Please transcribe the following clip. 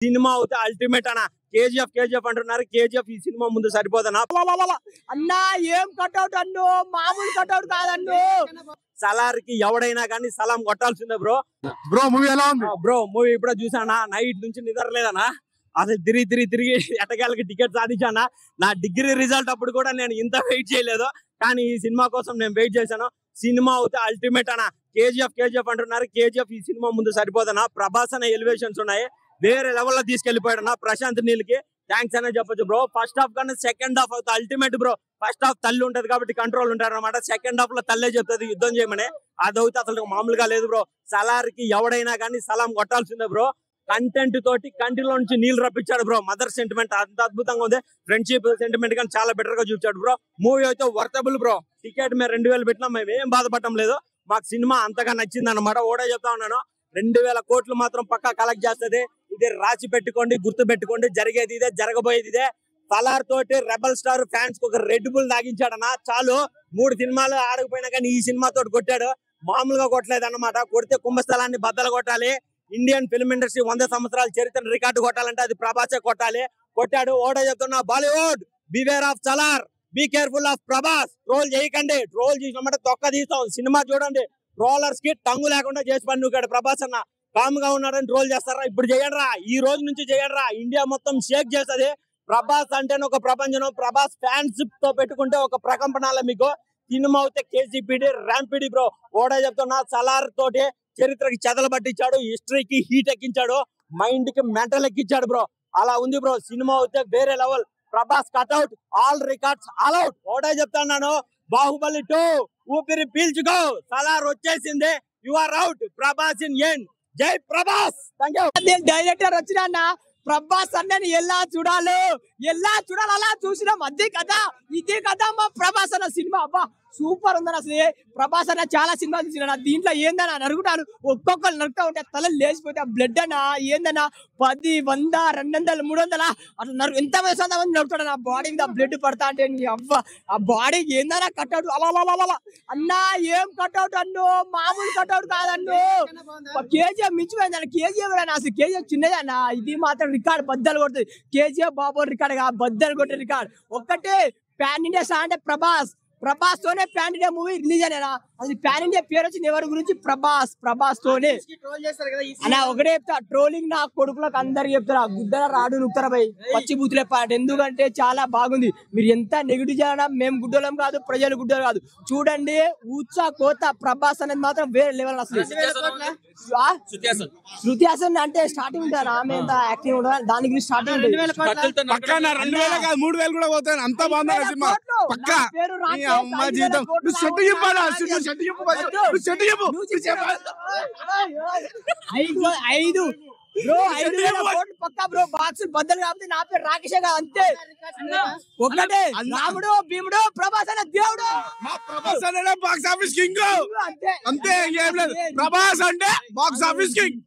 Cinema అవుతే ultimate అన్న. KGF అంటున్నారు. కేజీఎఫ్ ఈ సినిమా ముందు సరిపోదన్నా. అన్నా ఏం కట్అవుట్ అన్ను, మామూలు కట్అవుట్ కాదన్ను. సలార్ కి ఎవడైనా కానీ సలాం కొట్టాల్సిందే బ్రో. మూవీ ఎలా ఉంది బ్రో? మూవీ ఇప్పుడే చూసానా, నైట్ నుంచి నిద్ర లేదన్నా. అసలు తిరిగి ఎటకాలకి టికెట్ సాధించానా. నా డిగ్రీ రిజల్ట్ అప్పుడు కూడా నేను ఇంత వెయిట్ చేయలేదు, కానీ ఈ సినిమా కోసం నేను వెయిట్ చేశాను. సినిమా అవుతే అల్టిమేట్ అన్న. కేజీఎఫ్ అంటున్నారు. కేజీఎఫ్ ఈ సినిమా ముందు సరిపోదన్నా. ప్రభాస్ అనే ఎలివేషన్స్ ఉన్నాయి, వేరే లెవెల్లో తీసుకెళ్లిపోయాడు అన్న. ప్రశాంత్ నీల్కి థ్యాంక్స్ అనే చెప్పొచ్చు బ్రో. ఫస్ట్ హాఫ్ కన్నా సెకండ్ హాఫ్ అవుతా అల్టిమేట్ బ్రో. ఫస్ట్ హాఫ్ తల్లి ఉంటది కాబట్టి కంట్రోల్ ఉంటారు అనమాట. సెకండ్ హాఫ్ లో తల్లే చెప్తుంది యుద్ధం చేయమని. అది అవుతే అసలు మామూలుగా లేదు బ్రో. సలార్ కి ఎవడైనా కానీ సలాం కొట్టాల్సిందే బ్రో. కంటెంట్ తోటి కంటిలో నుంచి నీళ్లు రప్పించాడు బ్రో. మదర్ సెంటిమెంట్ అంత అద్భుతంగా ఉంది. ఫ్రెండ్షిప్ సెంటిమెంట్ కానీ చాలా బెటర్ గా చూపించాడు బ్రో. మూవీ అయితే వర్తబుల్ బ్రో. టికెట్ మేము 2000 పెట్టినా మేము ఏం బాధపడటం లేదు. మాకు సినిమా అంతగా నచ్చింది అనమాట. ఓడే చెప్తా ఉన్నాను, 2000 కోట్లు మాత్రం పక్కా కలెక్ట్ చేస్తుంది. ఇది రాసి పెట్టుకోండి, గుర్తు పెట్టుకోండి. జరిగేది ఇదే, జరగబోయేది ఇదే. సలార్ తోటి రెబల్ స్టార్ ఫ్యాన్స్ కు ఒక రెడ్ బుల్ తాగించాడన్నా. చాలు, 3 సినిమాలు ఆడకపోయినా కానీ ఈ సినిమా తోటి కొట్టాడు. మామూలుగా కొట్టలేదు అన్నమాట. కొడితే కుంభస్థలాన్ని బద్దలు కొట్టాలి. ఇండియన్ ఫిల్మ్ ఇండస్ట్రీ 100 సంవత్సరాల చరిత్ర రికార్డు కొట్టాలంటే అది ప్రభాసే కొట్టాలి. కొట్టాడు. ఓడే చెప్తున్నా, Bollywood beware of Salaar, be careful of Prabhas. Troll చేయకండి. ట్రోల్ చేసినమాట తొక్క తీస్తాం. సినిమా చూడండి. ట్రోలర్స్ కి టంగు లేకుండా చేసి పన్నుకాడు ప్రభాస్ అన్న. కామ్ గా ఉన్నారని ట్రోల్ చేస్తారా? ఇప్పుడు చేయండి, ఈ రోజు నుంచి చేయండి. ఇండియా మొత్తం షేక్ చేస్తుంది. ప్రభాస్ అంటేనే ఒక ప్రపంచం. ప్రభాస్ ఫ్యాన్స్ తో పెట్టుకుంటే ఒక ప్రకంపనాల. మీకు సినిమా అయితే కేసీపీడి ర్యాంపిడి బ్రో. ఓడే చెప్తున్నా, సలార్ తోటి చరిత్రకి చెదలు పట్టించాడు, హిస్టరీకి హీట్ ఎక్కించాడు, మైండ్ కి మెంటల్ ఎక్కించాడు బ్రో. అలా ఉంది బ్రో. సినిమా అయితే వేరే level. Prabhas cutout, all records all out. ఓడే చెప్తాను, బాహుబలి 2 ఊపిరి పీల్చుకో. సలార్ వచ్చేసింది. You are out. Prabhas in end. జై ప్రభాస్. డైరెక్టర్ వచ్చినా ప్రభాస్ అన్నని ఎలా చూడాలి అలా చూసినాం. అదే కదా, ఇదే కదా మా ప్రభాస్ అన్న సినిమా. అబ్బా సూపర్ ఉందని. అసలు ప్రభాస్ అన్న చాలా సినిమాలు చూసిన. దీంట్లో ఏందన్నా నరుగుతాడు, ఒక్కొక్కరు నరుకుతా ఉంటే తల లేచిపోతే బ్లడ్ అన్న ఏందన్నా 10, 100, 200, 300 అట్లా ఎంత మంది నడుపుతాడు. నా బాడీ మీద బ్లడ్ పడతా అంటే నీ అవ్వ ఆ బాడీకి ఏందన్నా కట్అవుట్ అలా అన్నా ఏం కట్అవుట్ అన్ను, మామూలు కట్అవుట్ కాదన్ను. కేజీఎఫ్ మించిపోయింది అన్న. కేజీఎఫ్ అసలు కేజీఎఫ్ చిన్నది అన్న. ఇది మాత్రం రికార్డ్ బద్దలు కొడుతుంది. కేజీఎఫ్ బాబు రికార్డ్ బద్దలు కొట్టే రికార్డ్. ఒక్కటే ప్యాన్ ఇండియా అంటే ప్రభాస్ తోనే ప్యాన్ ఇండియా మూవీ రిలీజ్ అయినా. అది ప్యాన్ ఇండియా పేరు వచ్చింది ఎవరి గురించి? ప్రభాస్ తోనే అలా. ఒకటే చెప్తా, ట్రోలింగ్ నా కొడుకులకు అందరికి చెప్తారా, గుద్దల రాడు నొక్కుతారా భయ్, పచ్చి బూతులే పాట. ఎందుకంటే చాలా బాగుంది. మీరు ఎంత నెగిటివ్ చేయడం, మేము గుడ్డలం కాదు, ప్రజలు గుడ్డలు కాదు. చూడండి, ఊచా కోత ప్రభాస్ అనేది మాత్రం వేరే లెవెల్. అసలు శృతి హాసన్ అంటే స్టార్టింగ్ ఉంటారు, ఆమె ఎంత యాక్టింగ్ ఉంటుంది దాని గురించి స్టార్టింగ్ ఉంటుంది. 2000 కూడా పోతాను. అంత బాగుంది సినిమా. పక్కా అమ్మ జీవితం. చెట్టు చెప్పాలా? చెట్టు చెప్పు. 5 పక్కా బ్రో. బాక్స్ బద్దలు కాబట్టి నా పేరు రాకేషే కాదు, అంతే. ఒకటే రాముడు, భీముడు, ప్రభాస్ అనే దేవుడు. ప్రభాస్ అనే బాక్స్ ఆఫీస్ కింగ్. అంతే, ఏం లేదు. ప్రభాస్ అంటే బాక్స్ ఆఫీస్ కింగ్.